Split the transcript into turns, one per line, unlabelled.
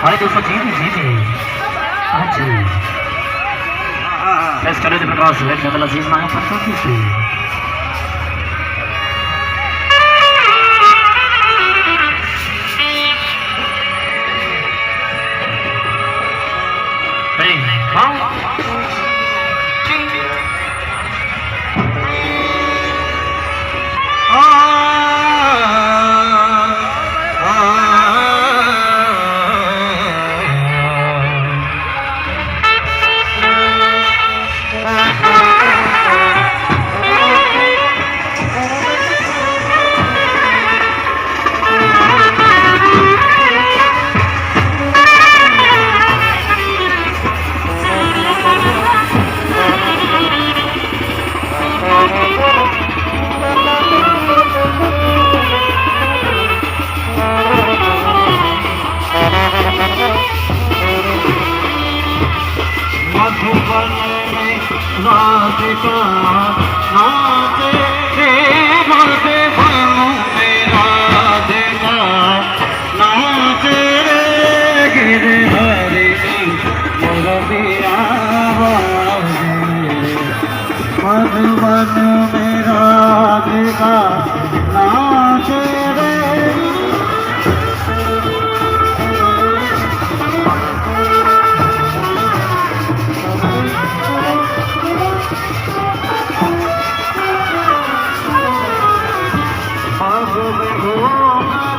अरे दोस्तों जी जी जी हाँ जी इस तरह से प्रकाश है जंगल अजीज नाम पर तो किसी राधिका नाचे राधे बनू में राधिका नाचे गिरे हरि मुरदिया मधुबन में राधिका नाचे Oh,